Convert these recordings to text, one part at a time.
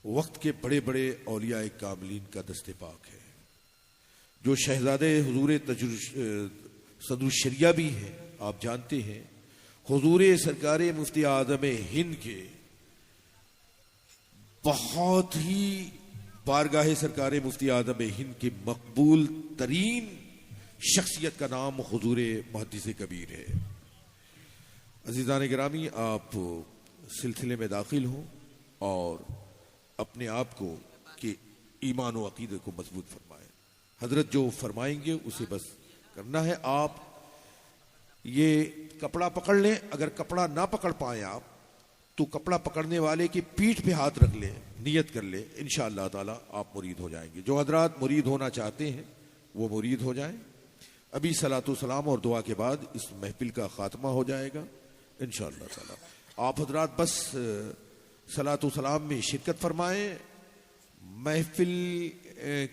وقت کے بڑے بڑے اولیاء کاملین کا دست پاک ہے، جو شہزادے حضور صدر الشریعہ بھی ہیں، آپ جانتے ہیں حضور سرکار مفتی اعظم ہند کے بہت ہی بارگاہ سرکار مفتی اعظم ہند کے مقبول ترین شخصیت کا نام حضور محدث کبیر ہے۔ عزیزان گرامی، آپ سلسلے میں داخل ہوں اور اپنے آپ کو کہ ایمان و عقیدے کو مضبوط فرمائیں۔ حضرت جو فرمائیں گے اسے بس کرنا ہے۔ آپ یہ کپڑا پکڑ لیں، اگر کپڑا نہ پکڑ پائیں آپ تو کپڑا پکڑنے والے کی پیٹھ پہ ہاتھ رکھ لیں، نیت کر لیں، انشاءاللہ تعالی آپ مرید ہو جائیں گے۔ جو حضرات مرید ہونا چاہتے ہیں وہ مرید ہو جائیں۔ ابھی صلاۃ و سلام اور دعا کے بعد اس محفل کا خاتمہ ہو جائے گا انشاءاللہ تعالی۔ آپ حضرات بس صلاۃ و سلام میں شرکت فرمائیں۔ محفل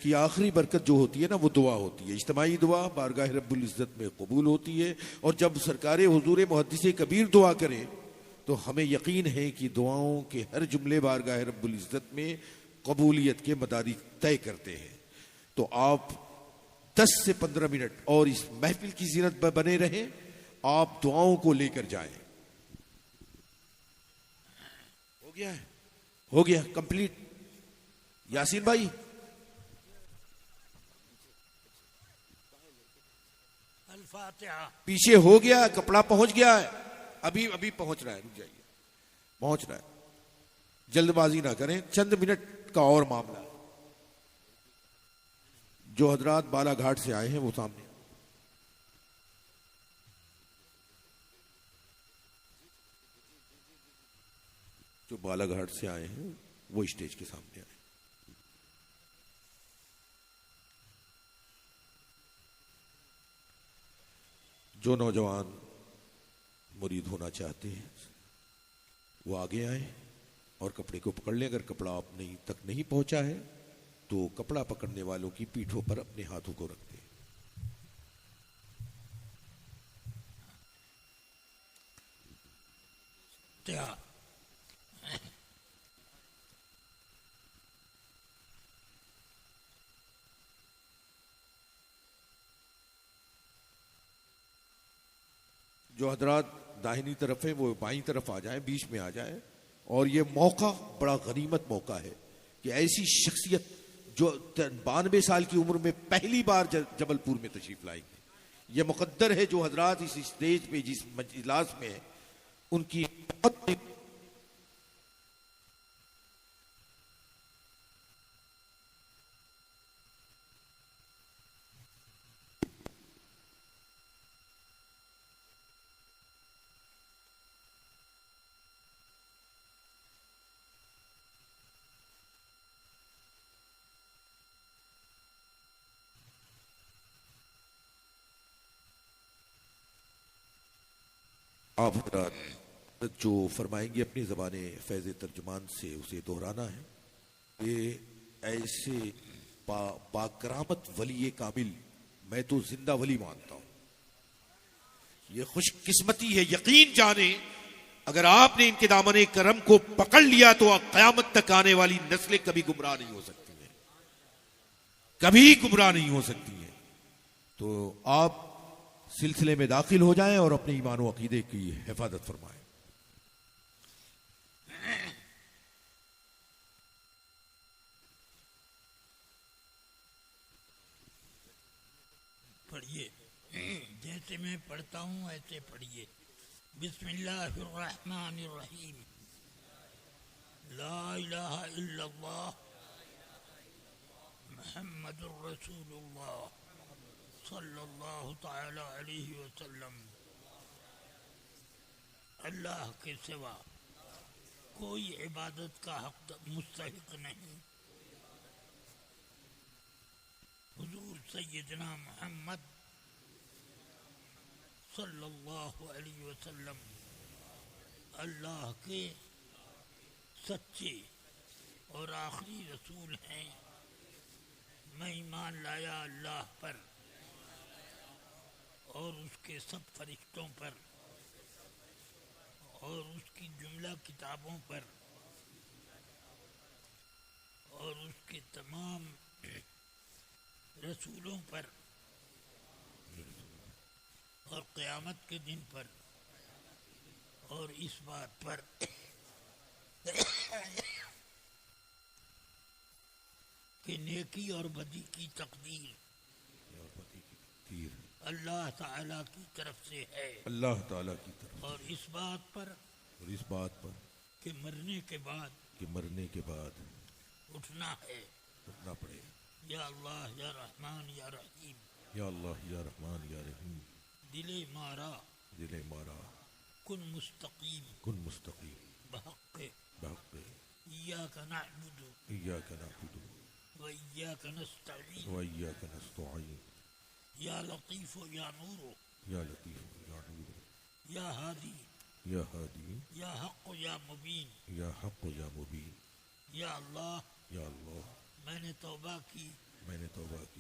کی آخری برکت جو ہوتی ہے نا وہ دعا ہوتی ہے، اجتماعی دعا بارگاہ رب العزت میں قبول ہوتی ہے، اور جب سرکار حضور محدث کبیر دعا کریں تو ہمیں یقین ہے کہ دعاؤں کے ہر جملے بارگاہ رب العزت میں قبولیت کے مدارج طے کرتے ہیں۔ تو آپ 10 سے 15 منٹ اور اس محفل کی زینت پر بنے رہیں، آپ دعاؤں کو لے کر جائیں۔ ہو گیا کمپلیٹ یاسین بھائی؟ الفاتحہ پیچھے ہو گیا، کپڑا پہنچ گیا ہے، ابھی پہنچ رہا ہے، رک جائیے، پہنچ رہا ہے، جلد بازی نہ کریں، چند منٹ کا اور معاملہ ہے۔ جو حضرات بالا گھاٹ سے آئے ہیں وہ سامنے، جو بالا گھاٹ سے آئے ہیں وہ اسٹیج کے سامنے آئے۔ جو نوجوان مرید ہونا چاہتے ہیں وہ آگے آئیں اور کپڑے کو پکڑ لیں۔ اگر کپڑا آپ تک نہیں پہنچا ہے تو کپڑا پکڑنے والوں کی پیٹھوں پر اپنے ہاتھوں کو رکھ دیں۔ جو حضرات داہنی طرف ہیں وہ بائیں طرف آ جائیں، بیچ میں آ جائیں۔ اور یہ موقع بڑا غنیمت موقع ہے کہ ایسی شخصیت جو 92 سال کی عمر میں پہلی بار جبل پور میں تشریف لائیں گے، یہ مقدر ہے جو حضرات اس اسٹیج پہ جس اجلاس میں ان کی بہت آپ حضرات جو فرمائیں گے اپنی زبان فیض ترجمان سے اسے دہرانا ہے۔ یہ ایسے باکرامت ولی کامل میں تو زندہ ولی مانتا ہوں، یہ خوش قسمتی ہے، یقین جانے اگر آپ نے ان کے دامن کرم کو پکڑ لیا تو قیامت تک آنے والی نسلیں کبھی گمراہ نہیں ہو سکتی ہیں، کبھی گمراہ نہیں ہو سکتی ہیں۔ تو آپ سلسلے میں داخل ہو جائیں اور اپنے ایمان و عقیدے کی حفاظت فرمائیں۔ پڑھیے، جیسے میں پڑھتا ہوں ایسے پڑھیے۔ بسم اللہ الرحمن الرحیم، لا الہ الا اللہ محمد الرسول اللہ صلی اللہ تعالی علیہ وسلم۔ اللہ کے سوا کوئی عبادت کا حق مستحق نہیں۔ حضور سیدنا محمد صلی اللہ علیہ وسلم اللہ کے سچے اور آخری رسول ہیں۔ میں ایمان لایا اللہ پر اور اس کے سب فرشتوں پر اور اس کی جملہ کتابوں پر تمام رسولوں پر اور قیامت کے دن پر اور اس بات پر کہ نیکی اور بدی کی تقدیر اللہ تعالیٰ کی طرف سے ہے، اللہ تعالیٰ کی طرف، اور اس بات پر کہ مرنے کے بعد اٹھنا ہے، اٹھنا پڑے. یا اللہ یا رحمان یا رحیم، یا اللہ یا رحمان یا رحیم. دل مارا کن مستقیم بحق ایاک نعبد ایاک نعبد و ایاک نستعین و ایاک نستعین. یا لطیف یا نور یا لطیف یا نور یا ہادی یا ہادی یا حق یا مبین. یا حق یا مبین. یا اللہ یا اللہ میں نے توبہ کی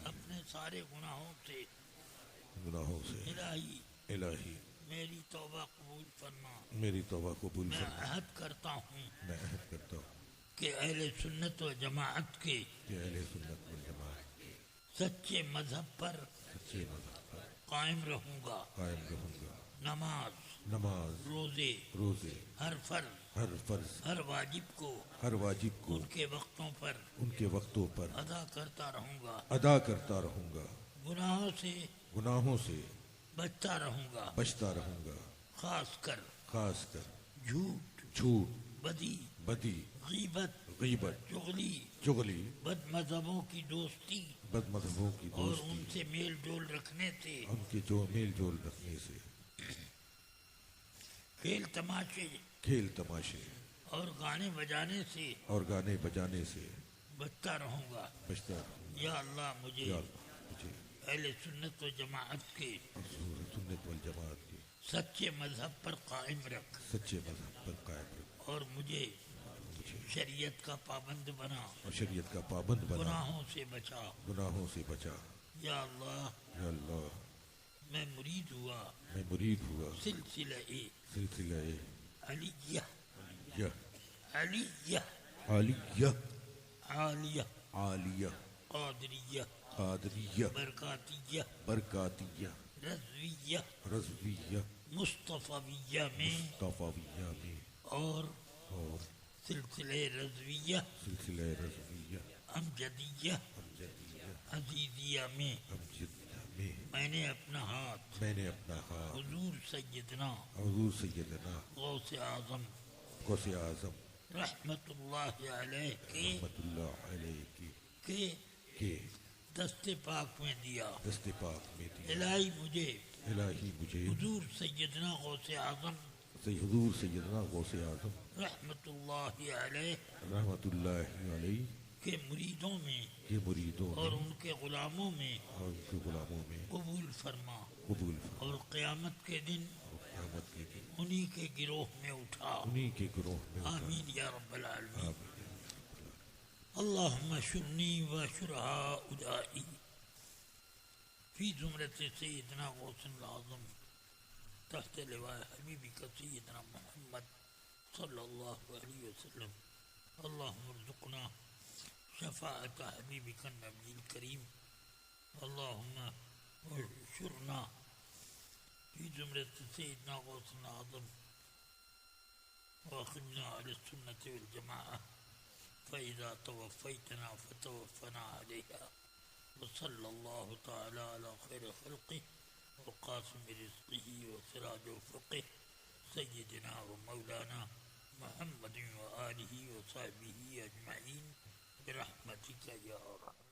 اپنے سارے گناہوں سے. الہی میری توبہ قبول فرما. میری توبہ قبول میں فرما. عہد کرتا ہوں میں عہد کرتا ہوں کہ اہل سنت و جماعت کے سچے مذہب پر قائم رہوں گا. نماز روزے ہر فرض ہر واجب کو ان کے وقتوں پر ادا کرتا رہوں گا. گناہوں سے بچتا رہوں گا. خاص کر جھوٹ بدی غیبت چغلی بد مذہبوں کی دوستی اور ان سے میل جول رکھنے سے کھیل تماشے اور گانے بجانے سے بچتا رہوں گا. یا اللہ مجھے اہل سنت و جماعت کے سچے مذہب پر قائم رکھ اور مجھے شریعت کا پابند بنا. گناہوں سے بچا. یا اللہ میں مرید ہوا سلسلہ عالیہ قادریہ برکاتیہ رضویہ مصطفیہ میں اور سلسلہ رضویہ امجدیہ عزیزیہ میں میں نے اپنا ہاتھ حضور سیدنا غوث اعظم رحمت اللہ علیہ کے دست پاک میں دیا. الہی مجھے حضور سیدنا غوث اعظم رحمت اللہ علیہ کے مریدوں میں اور ان کے غلاموں میں قبول فرما اور قیامت کے دن انہی کے گروہ میں اٹھا. آمین یا رب العالمین. اللہم شرنی و شرہا ادائی فی زمرت سیدنا غوث العظم تحت لواء حبیبک سیدنا محمد صلی اللہ علیہ وسلم. اللہم ارزقنا شفاعت حبیبک النبی الکریم. اللہم اشرنا فی زمرت سیدنا غوث العظم واخرنا علی السنة والجماعة فإذا توفیتنا فتوفنا علیہا. وصلی اللہ تعالی علی خیر خلقہ وقاسم رزقہ وسراج افقہ سیدنا و مولانا محمد و آلہ و صحبہ اجمعین برحمتک یا رحمت.